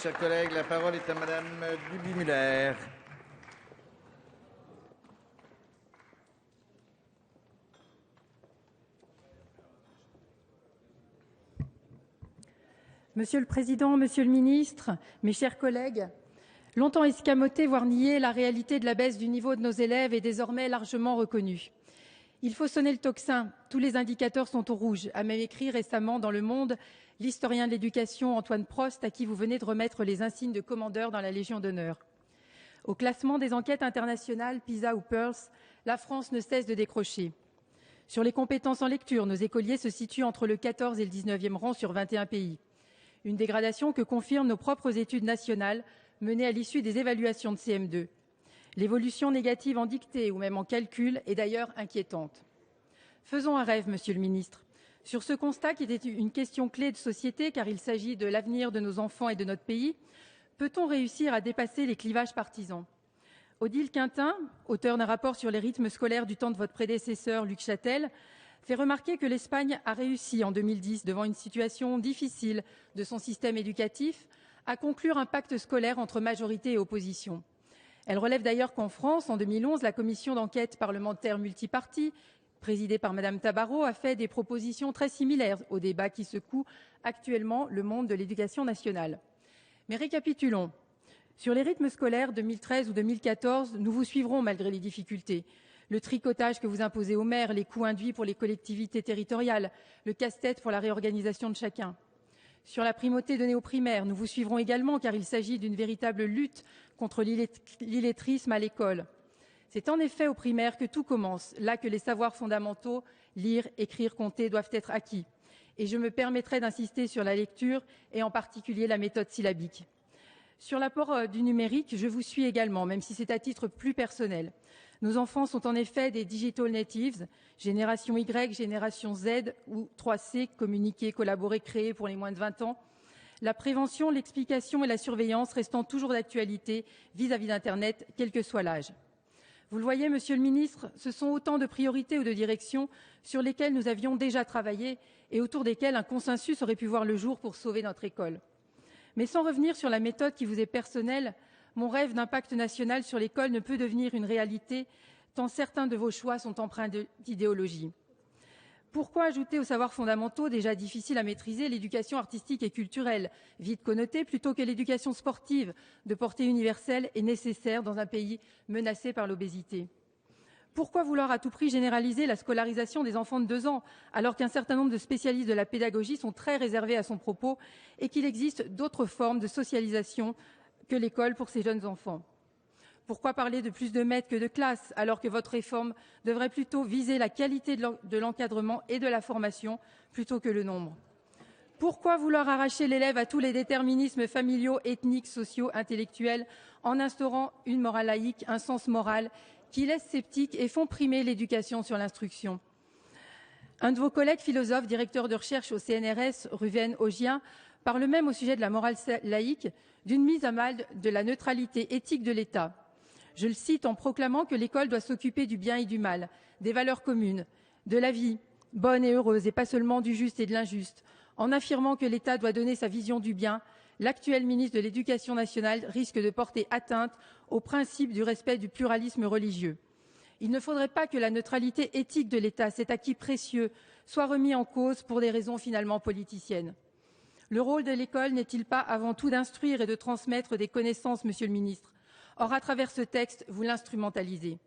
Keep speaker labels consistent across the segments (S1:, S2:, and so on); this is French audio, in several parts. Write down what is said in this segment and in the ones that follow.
S1: Chers collègues, la parole est à Madame Duby-Muller.
S2: Monsieur le Président, Monsieur le Ministre, mes chers collègues, longtemps escamoté, voire nié, la réalité de la baisse du niveau de nos élèves est désormais largement reconnue. Il faut sonner le tocsin, tous les indicateurs sont au rouge, a même écrit récemment dans Le Monde l'historien de l'éducation Antoine Prost, à qui vous venez de remettre les insignes de commandeur dans la Légion d'honneur. Au classement des enquêtes internationales PISA ou Pearls, la France ne cesse de décrocher. Sur les compétences en lecture, nos écoliers se situent entre le 14 et le 19e rang sur 21 pays. Une dégradation que confirment nos propres études nationales menées à l'issue des évaluations de CM2. L'évolution négative en dictée ou même en calcul est d'ailleurs inquiétante. Faisons un rêve, Monsieur le Ministre. Sur ce constat qui était une question clé de société car il s'agit de l'avenir de nos enfants et de notre pays, peut-on réussir à dépasser les clivages partisans? Odile Quintin, auteur d'un rapport sur les rythmes scolaires du temps de votre prédécesseur Luc Châtel, fait remarquer que l'Espagne a réussi en 2010, devant une situation difficile de son système éducatif, à conclure un pacte scolaire entre majorité et opposition. Elle relève d'ailleurs qu'en France, en 2011, la commission d'enquête parlementaire multipartie, présidée par Madame Tabarot, a fait des propositions très similaires au débat qui secoue actuellement le monde de l'éducation nationale. Mais récapitulons. Sur les rythmes scolaires 2013 ou 2014, nous vous suivrons malgré les difficultés. Le tricotage que vous imposez aux maires, les coûts induits pour les collectivités territoriales, le casse-tête pour la réorganisation de chacun. Sur la primauté donnée aux primaires, nous vous suivrons également car il s'agit d'une véritable lutte contre l'illettrisme à l'école. C'est en effet aux primaires que tout commence, là que les savoirs fondamentaux, lire, écrire, compter, doivent être acquis. Et je me permettrai d'insister sur la lecture et en particulier la méthode syllabique. Sur l'apport du numérique, je vous suis également, même si c'est à titre plus personnel. Nos enfants sont en effet des digital natives, génération Y, génération Z ou 3C, communiquer, collaborer, créer pour les moins de 20 ans. La prévention, l'explication et la surveillance restant toujours d'actualité vis-à-vis d'Internet, quel que soit l'âge. Vous le voyez, Monsieur le Ministre, ce sont autant de priorités ou de directions sur lesquelles nous avions déjà travaillé et autour desquelles un consensus aurait pu voir le jour pour sauver notre école. Mais sans revenir sur la méthode qui vous est personnelle, mon rêve d'impact national sur l'école ne peut devenir une réalité tant certains de vos choix sont empreints d'idéologie. Pourquoi ajouter aux savoirs fondamentaux, déjà difficiles à maîtriser, l'éducation artistique et culturelle, vite connotée, plutôt que l'éducation sportive, de portée universelle et nécessaire dans un pays menacé par l'obésité? Pourquoi vouloir à tout prix généraliser la scolarisation des enfants de 2 ans, alors qu'un certain nombre de spécialistes de la pédagogie sont très réservés à son propos et qu'il existe d'autres formes de socialisation que l'école pour ces jeunes enfants? Pourquoi parler de plus de maîtres que de classes, alors que votre réforme devrait plutôt viser la qualité de l'encadrement et de la formation plutôt que le nombre? Pourquoi vouloir arracher l'élève à tous les déterminismes familiaux, ethniques, sociaux, intellectuels, en instaurant une morale laïque, un sens moral qui laisse sceptiques et font primer l'éducation sur l'instruction? Un de vos collègues philosophes, directeur de recherche au CNRS, Ruven Ogien, parle même au sujet de la morale laïque d'une mise à mal de la neutralité éthique de l'État. Je le cite en proclamant que l'école doit s'occuper du bien et du mal, des valeurs communes, de la vie bonne et heureuse et pas seulement du juste et de l'injuste. En affirmant que l'État doit donner sa vision du bien, l'actuel ministre de l'Éducation nationale risque de porter atteinte au principe du respect du pluralisme religieux. Il ne faudrait pas que la neutralité éthique de l'État, cet acquis précieux, soit remis en cause pour des raisons finalement politiciennes. Le rôle de l'école n'est-il pas avant tout d'instruire et de transmettre des connaissances, Monsieur le Ministre? Or, à travers ce texte, vous l'instrumentalisez.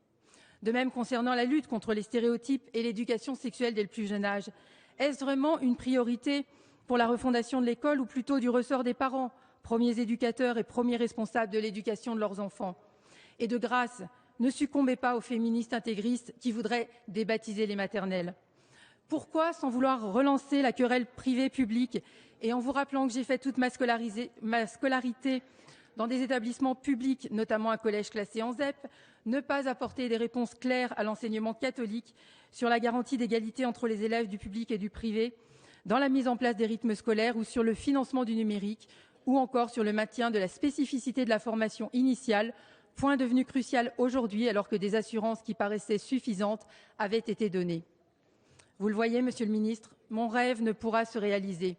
S2: De même concernant la lutte contre les stéréotypes et l'éducation sexuelle dès le plus jeune âge. Est-ce vraiment une priorité pour la refondation de l'école ou plutôt du ressort des parents, premiers éducateurs et premiers responsables de l'éducation de leurs enfants? Et de grâce, ne succombez pas aux féministes intégristes qui voudraient débaptiser les maternelles. Pourquoi, sans vouloir relancer la querelle privée-publique et en vous rappelant que j'ai fait toute ma scolarité dans des établissements publics, notamment un collège classé en ZEP, ne pas apporter des réponses claires à l'enseignement catholique sur la garantie d'égalité entre les élèves du public et du privé, dans la mise en place des rythmes scolaires ou sur le financement du numérique, ou encore sur le maintien de la spécificité de la formation initiale, point devenu crucial aujourd'hui alors que des assurances qui paraissaient suffisantes avaient été données. Vous le voyez, Monsieur le Ministre, mon rêve ne pourra se réaliser.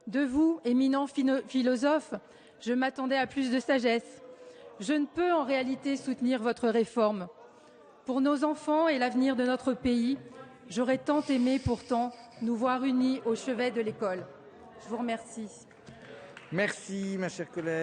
S2: De vous, éminent philosophe, Je m'attendais à plus de sagesse. Je ne peux en réalité soutenir votre réforme. Pour nos enfants et l'avenir de notre pays, j'aurais tant aimé pourtant nous voir unis au chevet de l'école. Je vous remercie.
S1: Merci, ma chère collègue.